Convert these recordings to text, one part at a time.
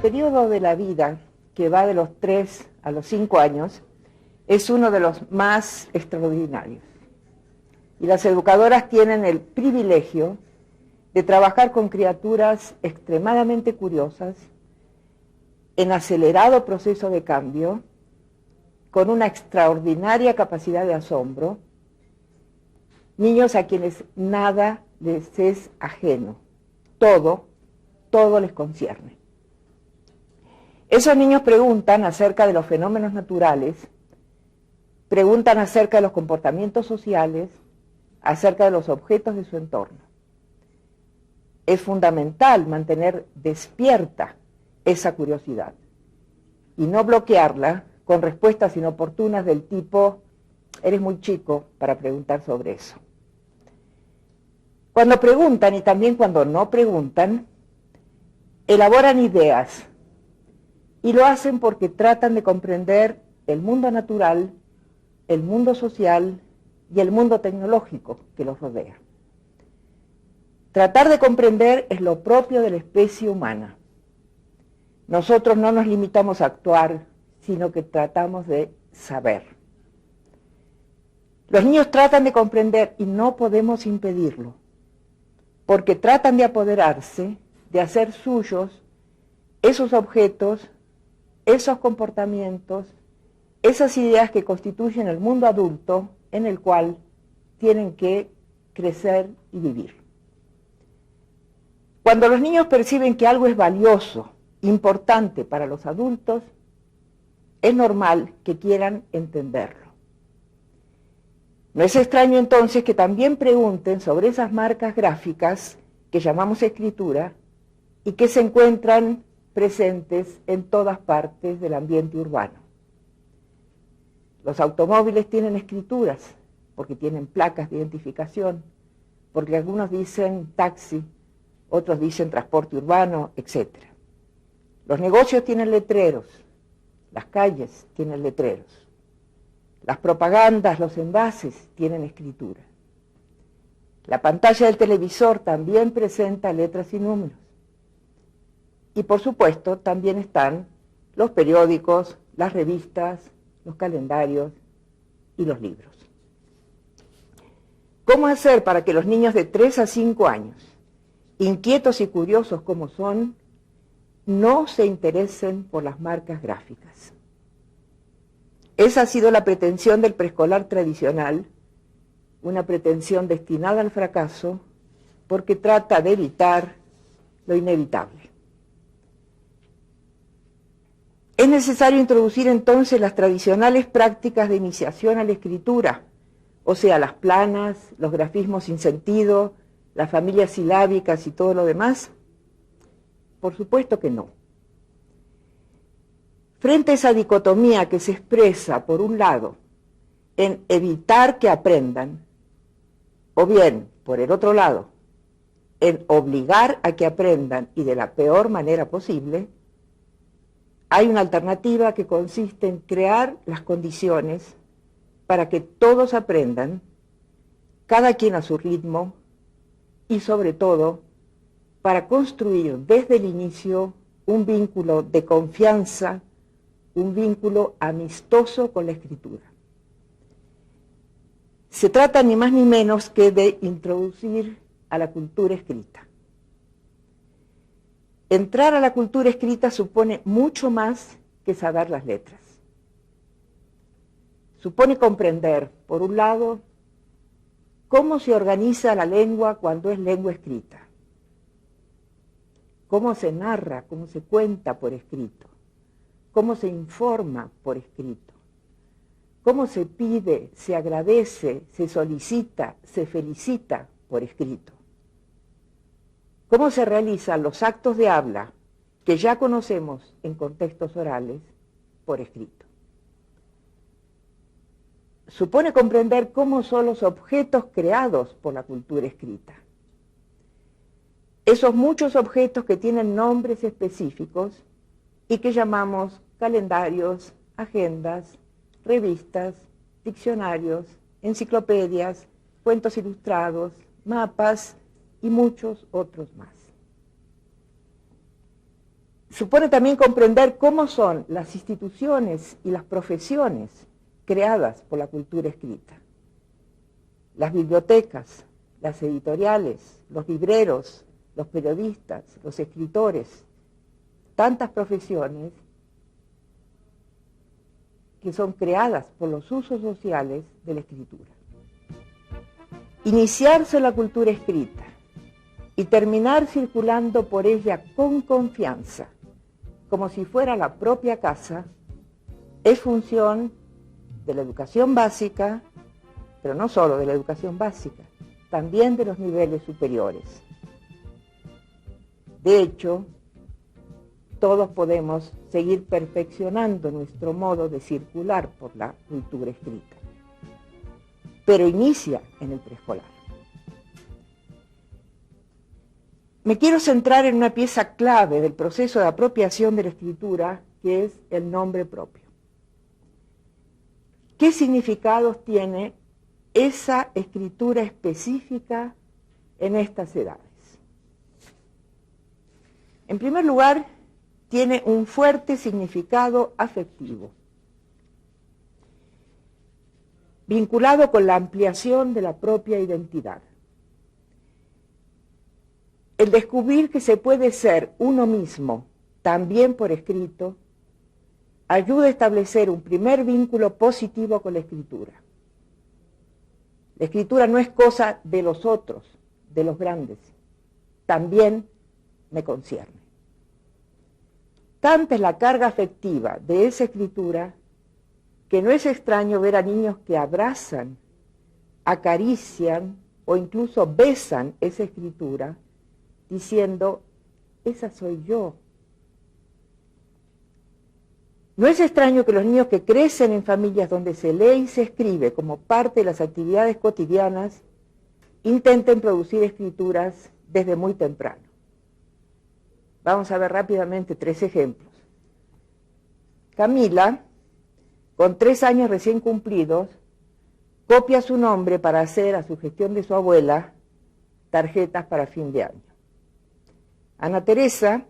periodo de la vida que va de los 3 a los 5 años es uno de los más extraordinarios. Y las educadoras tienen el privilegio de trabajar con criaturas extremadamente curiosas, en acelerado proceso de cambio, con una extraordinaria capacidad de asombro, niños a quienes nada les es ajeno, todo les concierne. Esos niños preguntan acerca de los fenómenos naturales, preguntan acerca de los comportamientos sociales, acerca de los objetos de su entorno. Es fundamental mantener despierta esa curiosidad y no bloquearla con respuestas inoportunas del tipo, eres muy chico para preguntar sobre eso. Cuando preguntan y también cuando no preguntan, elaboran ideas y lo hacen porque tratan de comprender el mundo natural, el mundo social y el mundo tecnológico que los rodea. Tratar de comprender es lo propio de la especie humana. Nosotros no nos limitamos a actuar, sino que tratamos de saber. Los niños tratan de comprender y no podemos impedirlo, porque tratan de apoderarse, de hacer suyos esos objetos, esos comportamientos, esas ideas que constituyen el mundo adulto en el cual tienen que crecer y vivir. Cuando los niños perciben que algo es valioso, importante para los adultos, es normal que quieran entenderlo. No es extraño entonces que también pregunten sobre esas marcas gráficas que llamamos escritura y que se encuentran presentes en todas partes del ambiente urbano. Los automóviles tienen escrituras porque tienen placas de identificación, porque algunos dicen taxi, otros dicen transporte urbano, etc. Los negocios tienen letreros, las calles tienen letreros, las propagandas, los envases tienen escritura. La pantalla del televisor también presenta letras y números. Y por supuesto también están los periódicos, las revistas, los calendarios y los libros. ¿Cómo hacer para que los niños de 3 a 5 años, inquietos y curiosos como son, no se interesen por las marcas gráficas? Esa ha sido la pretensión del preescolar tradicional, una pretensión destinada al fracaso porque trata de evitar lo inevitable. Es necesario introducir entonces las tradicionales prácticas de iniciación a la escritura, o sea, las planas, los grafismos sin sentido, las familias silábicas y todo lo demás. Por supuesto que no. Frente a esa dicotomía que se expresa, por un lado, en evitar que aprendan, o bien, por el otro lado, en obligar a que aprendan y de la peor manera posible, hay una alternativa que consiste en crear las condiciones para que todos aprendan, cada quien a su ritmo, y sobre todo, para construir desde el inicio un vínculo de confianza, un vínculo amistoso con la escritura. Se trata ni más ni menos que de introducir a la cultura escrita. Entrar a la cultura escrita supone mucho más que saber las letras. Supone comprender, por un lado, cómo se organiza la lengua cuando es lengua escrita, cómo se narra, cómo se cuenta por escrito, cómo se informa por escrito, cómo se pide, se agradece, se solicita, se felicita por escrito. ¿Cómo se realizan los actos de habla que ya conocemos en contextos orales por escrito? Supone comprender cómo son los objetos creados por la cultura escrita. Esos muchos objetos que tienen nombres específicos y que llamamos calendarios, agendas, revistas, diccionarios, enciclopedias, cuentos ilustrados, mapas y muchos otros más. supone también comprender cómo son las instituciones y las profesiones creadas por la cultura escrita. Las bibliotecas, las editoriales, los libreros, los periodistas, los escritores, tantas profesiones que son creadas por los usos sociales de la escritura. Iniciarse en la cultura escrita y terminar circulando por ella con confianza, como si fuera la propia casa, es función de la educación básica, pero no solo de la educación básica, también de los niveles superiores. De hecho, todos podemos seguir perfeccionando nuestro modo de circular por la cultura escrita, pero inicia en el preescolar. Me quiero centrar en una pieza clave del proceso de apropiación de la escritura, que es el nombre propio. ¿Qué significados tiene esa escritura específica en estas edades? En primer lugar, tiene un fuerte significado afectivo, vinculado con la ampliación de la propia identidad. El descubrir que se puede ser uno mismo, también por escrito, ayuda a establecer un primer vínculo positivo con la escritura. La escritura no es cosa de los otros, de los grandes, también me concierne. Tanta es la carga afectiva de esa escritura que no es extraño ver a niños que abrazan, acarician o incluso besan esa escritura diciendo, esa soy yo. No es extraño que los niños que crecen en familias donde se lee y se escribe como parte de las actividades cotidianas intenten producir escrituras desde muy temprano. Vamos a ver rápidamente 3 ejemplos. Camila, con 3 años recién cumplidos, copia su nombre para hacer a sugestión de su abuela tarjetas para fin de año. Ana Teresa,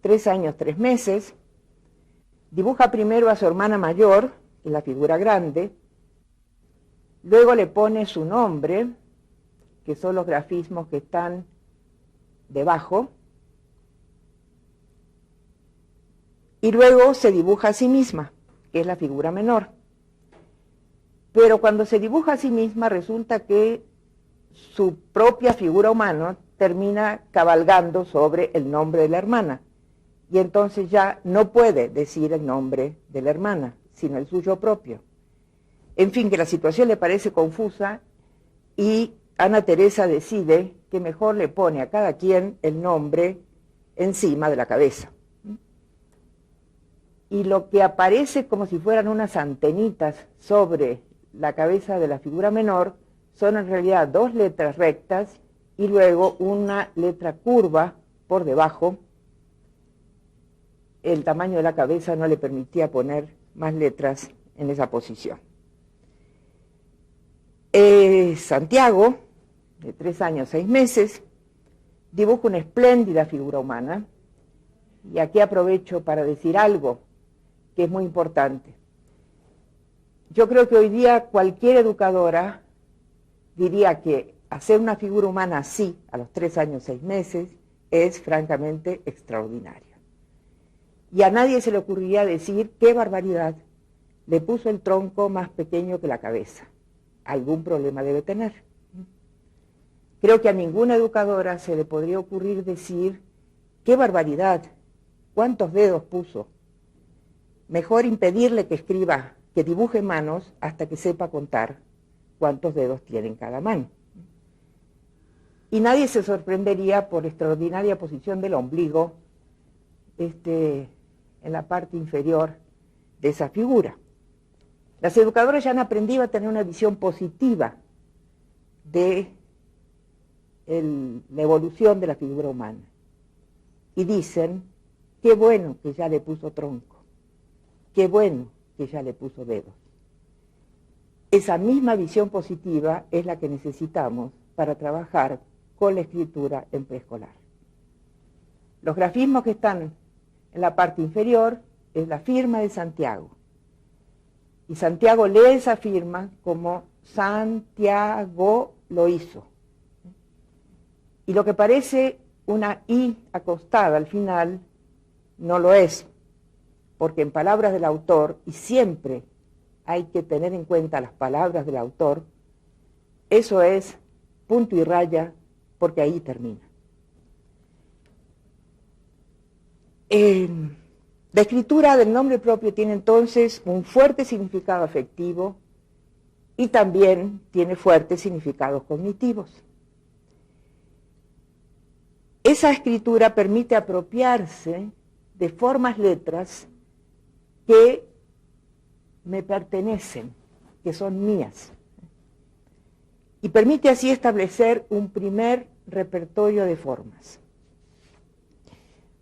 3 años 3 meses, dibuja primero a su hermana mayor, en la figura grande, luego le pone su nombre, que son los grafismos que están debajo, y luego se dibuja a sí misma, que es la figura menor. Pero cuando se dibuja a sí misma resulta que su propia figura humana termina cabalgando sobre el nombre de la hermana, y entonces ya no puede decir el nombre de la hermana, sino el suyo propio. En fin, que la situación le parece confusa y Ana Teresa decide que mejor le pone a cada quien el nombre encima de la cabeza. Y lo que aparece como si fueran unas antenitas sobre la cabeza de la figura menor son en realidad 2 letras rectas y luego una letra curva por debajo. El tamaño de la cabeza no le permitía poner más letras en esa posición. Santiago, de 3 años 6 meses, dibuja una espléndida figura humana, y aquí aprovecho para decir algo que es muy importante. Yo creo que hoy día cualquier educadora diría que hacer una figura humana así, a los 3 años 6 meses, es francamente extraordinario. Y a nadie se le ocurriría decir, qué barbaridad, le puso el tronco más pequeño que la cabeza. Algún problema debe tener. Creo que a ninguna educadora se le podría ocurrir decir, qué barbaridad, cuántos dedos puso. Mejor impedirle que escriba, que dibuje manos hasta que sepa contar cuántos dedos tiene en cada mano. Y nadie se sorprendería por la extraordinaria posición del ombligo en la parte inferior de esa figura. Las educadoras ya han aprendido a tener una visión positiva de la evolución de la figura humana. Y dicen, qué bueno que ya le puso tronco, qué bueno que ya le puso dedos. Esa misma visión positiva es la que necesitamos para trabajar con la escritura en preescolar. Los grafismos que están en la parte inferior, es la firma de Santiago. Y Santiago lee esa firma como Santiago lo hizo. Y lo que parece una I acostada al final, no lo es, porque en palabras del autor, y siempre hay que tener en cuenta las palabras del autor, eso es punto y raya, porque ahí termina. La escritura del nombre propio tiene entonces un fuerte significado afectivo y también tiene fuertes significados cognitivos. Esa escritura permite apropiarse de formas, letras que me pertenecen, que son mías, y permite así establecer un primer repertorio de formas.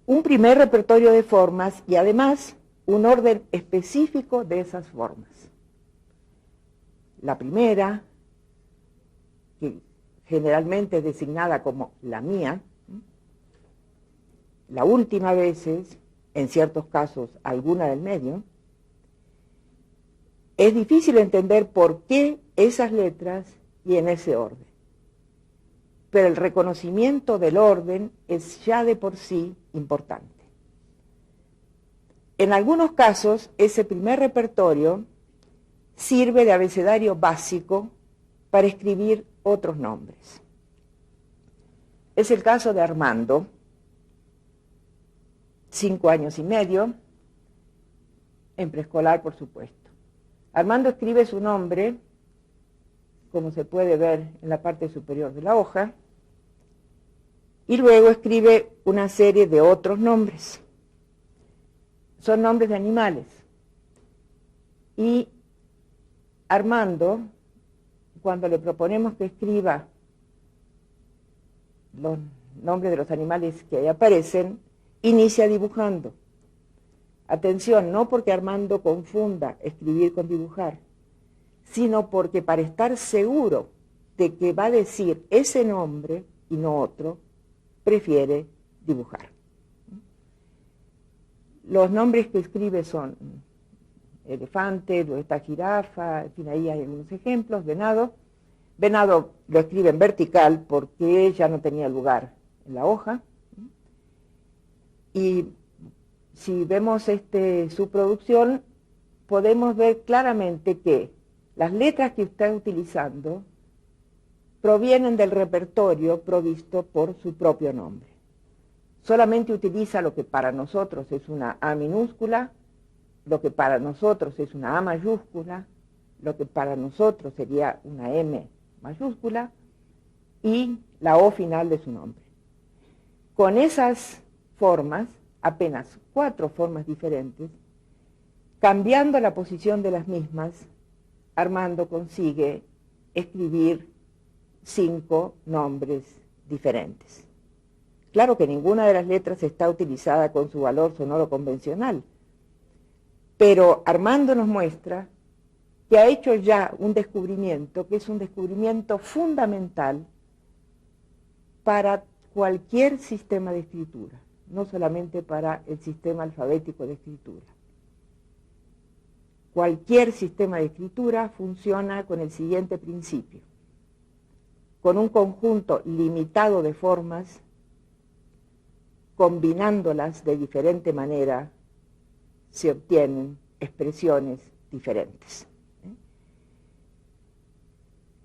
Un primer repertorio de formas y además un orden específico de esas formas. La primera, que generalmente es designada como la mía, la última a veces, en ciertos casos alguna del medio. Es difícil entender por qué esas letras y en ese orden. Pero el reconocimiento del orden es ya de por sí importante. En algunos casos, ese primer repertorio sirve de abecedario básico para escribir otros nombres. Es el caso de Armando, 5 años y medio, en preescolar, por supuesto. Armando escribe su nombre, como se puede ver en la parte superior de la hoja, y luego escribe una serie de otros nombres. Son nombres de animales. Y Armando, cuando le proponemos que escriba los nombres de los animales que ahí aparecen, inicia dibujando. Atención, no porque Armando confunda escribir con dibujar, sino porque para estar seguro de que va a decir ese nombre y no otro, prefiere dibujar. Los nombres que escribe son elefante, luego está jirafa, en fin, ahí hay algunos ejemplos, venado. Venado lo escribe en vertical porque ya no tenía lugar en la hoja. Y si vemos su producción, podemos ver claramente que las letras que está utilizando provienen del repertorio provisto por su propio nombre. Solamente utiliza lo que para nosotros es una A minúscula, lo que para nosotros es una A mayúscula, lo que para nosotros sería una M mayúscula y la O final de su nombre. Con esas formas, apenas 4 formas diferentes, cambiando la posición de las mismas, Armando consigue escribir 5 nombres diferentes. Claro que ninguna de las letras está utilizada con su valor sonoro convencional, pero Armando nos muestra que ha hecho ya un descubrimiento, que es un descubrimiento fundamental para cualquier sistema de escritura, no solamente para el sistema alfabético de escritura. Cualquier sistema de escritura funciona con el siguiente principio: con un conjunto limitado de formas, combinándolas de diferente manera, se obtienen expresiones diferentes.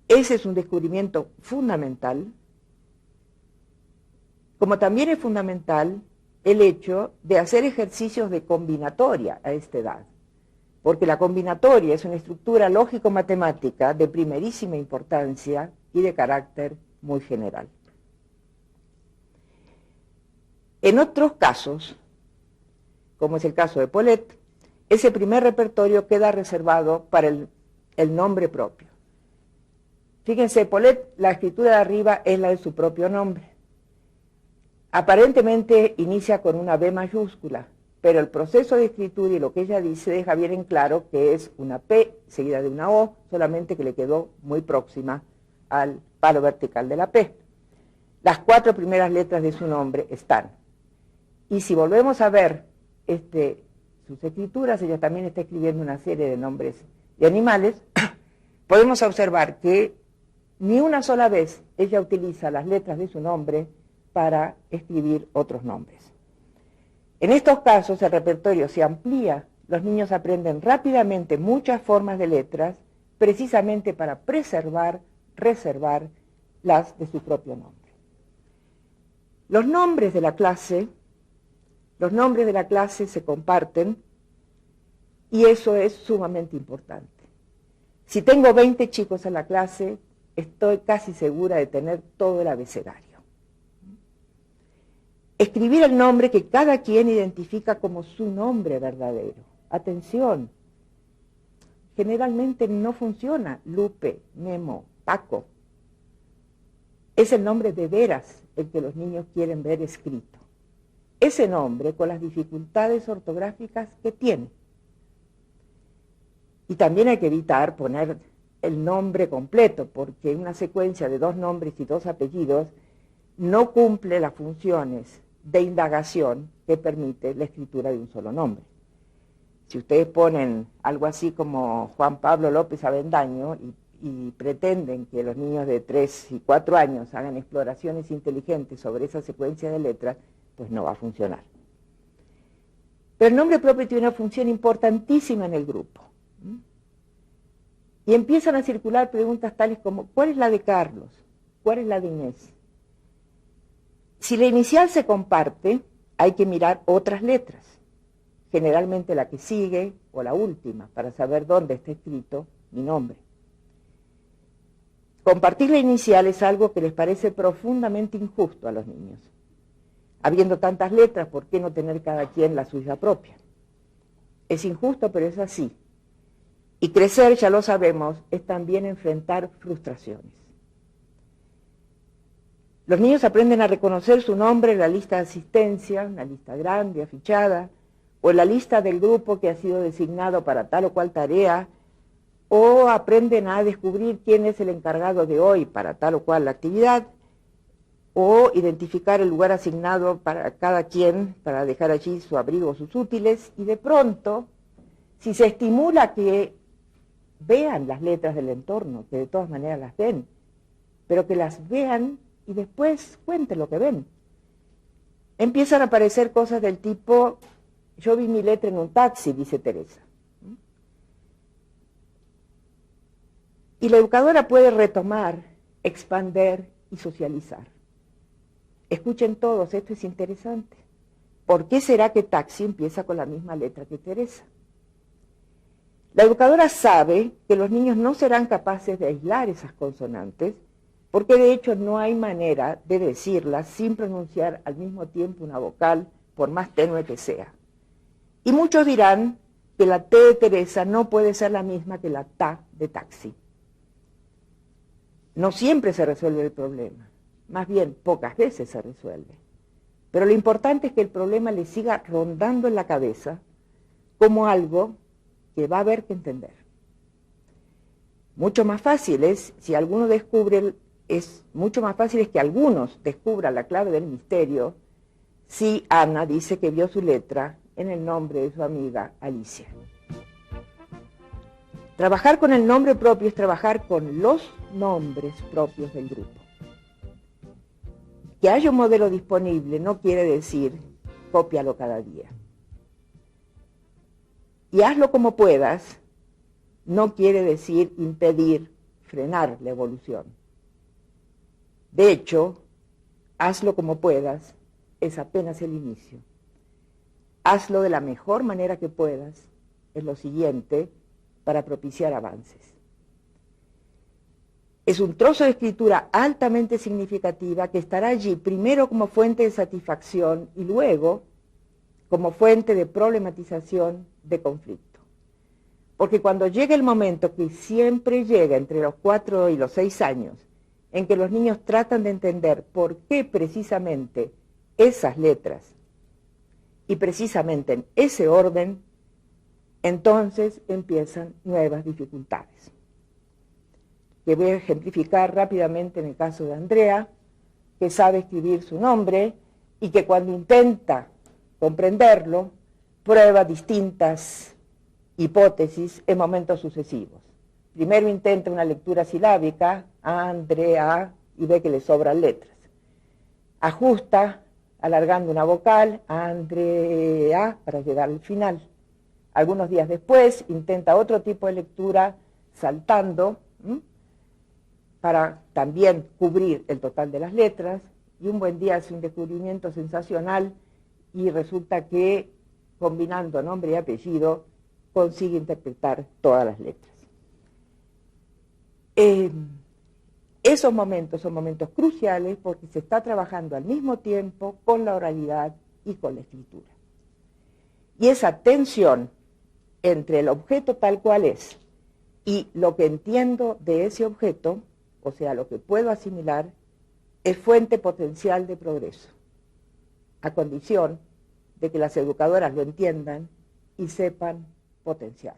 Ese es un descubrimiento fundamental, como también es fundamental el hecho de hacer ejercicios de combinatoria a esta edad, porque la combinatoria es una estructura lógico-matemática de primerísima importancia y de carácter muy general. En otros casos, como es el caso de Paulet, ese primer repertorio queda reservado para el nombre propio. Fíjense, Paulet, la escritura de arriba es la de su propio nombre. Aparentemente inicia con una B mayúscula, pero el proceso de escritura y lo que ella dice deja bien en claro que es una P seguida de una O, solamente que le quedó muy próxima al palo vertical de la P. Las 4 primeras letras de su nombre están. Y si volvemos a ver sus escrituras, ella también está escribiendo una serie de nombres de animales, podemos observar que ni una sola vez ella utiliza las letras de su nombre para escribir otros nombres. En estos casos el repertorio se amplía, los niños aprenden rápidamente muchas formas de letras, precisamente para preservar, reservar las de su propio nombre. Los nombres de la clase se comparten y eso es sumamente importante. Si tengo 20 chicos en la clase, estoy casi segura de tener todo el abecedario. Escribir el nombre que cada quien identifica como su nombre verdadero. Atención, generalmente no funciona Lupe, Memo, Paco. Es el nombre de veras el que los niños quieren ver escrito. Ese nombre con las dificultades ortográficas que tiene. Y también hay que evitar poner el nombre completo, porque una secuencia de 2 nombres y 2 apellidos no cumple las funciones de indagación que permite la escritura de un solo nombre. Si ustedes ponen algo así como Juan Pablo López Avendaño y pretenden que los niños de 3 y 4 años hagan exploraciones inteligentes sobre esa secuencia de letras, pues no va a funcionar. Pero el nombre propio tiene una función importantísima en el grupo. Y empiezan a circular preguntas tales como, ¿cuál es la de Carlos? ¿Cuál es la de Inés? Si la inicial se comparte, hay que mirar otras letras, generalmente la que sigue o la última, para saber dónde está escrito mi nombre. Compartir la inicial es algo que les parece profundamente injusto a los niños. Habiendo tantas letras, ¿por qué no tener cada quien la suya propia? Es injusto, pero es así. Y crecer, ya lo sabemos, es también enfrentar frustraciones. Los niños aprenden a reconocer su nombre en la lista de asistencia, una lista grande, afichada, o en la lista del grupo que ha sido designado para tal o cual tarea, o aprenden a descubrir quién es el encargado de hoy para tal o cual actividad, o identificar el lugar asignado para cada quien, para dejar allí su abrigo o sus útiles, y de pronto, si se estimula que vean las letras del entorno, que de todas maneras las ven, pero que las vean y después cuenten lo que ven. Empiezan a aparecer cosas del tipo, yo vi mi letra en un taxi, dice Teresa. Y la educadora puede retomar, expander y socializar. Escuchen todos, esto es interesante. ¿Por qué será que taxi empieza con la misma letra que Teresa? La educadora sabe que los niños no serán capaces de aislar esas consonantes, porque de hecho no hay manera de decirlas sin pronunciar al mismo tiempo una vocal, por más tenue que sea. Y muchos dirán que la T de Teresa no puede ser la misma que la TA de taxi. No siempre se resuelve el problema, más bien pocas veces se resuelve. Pero lo importante es que el problema le siga rondando en la cabeza como algo que va a haber que entender. Mucho más fácil es, si alguno descubre, mucho más fácil es que algunos descubran la clave del misterio si Ana dice que vio su letra en el nombre de su amiga Alicia. Trabajar con el nombre propio es trabajar con los nombres propios del grupo. Que haya un modelo disponible no quiere decir cópialo cada día. Y hazlo como puedas no quiere decir impedir, frenar la evolución. De hecho, hazlo como puedas es apenas el inicio. Hazlo de la mejor manera que puedas, es lo siguiente, para propiciar avances. Es un trozo de escritura altamente significativa que estará allí primero como fuente de satisfacción y luego como fuente de problematización de conflicto. Porque cuando llegue el momento, que siempre llega entre los 4 y los 6 años, en que los niños tratan de entender por qué precisamente esas letras y precisamente en ese orden, entonces empiezan nuevas dificultades. Que voy a ejemplificar rápidamente en el caso de Andrea, que sabe escribir su nombre y que cuando intenta comprenderlo, prueba distintas hipótesis en momentos sucesivos. Primero intenta una lectura silábica, Andrea, y ve que le sobran letras. Ajusta, alargando una vocal, Andrea, para llegar al final. Algunos días después intenta otro tipo de lectura, saltando, para también cubrir el total de las letras, y un buen día hace un descubrimiento sensacional y resulta que, combinando nombre y apellido, consigue interpretar todas las letras. Esos momentos son momentos cruciales porque se está trabajando al mismo tiempo con la oralidad y con la escritura. Y esa tensión entre el objeto tal cual es y lo que entiendo de ese objeto, o sea, lo que puedo asimilar, es fuente potencial de progreso, a condición de que las educadoras lo entiendan y sepan potenciar.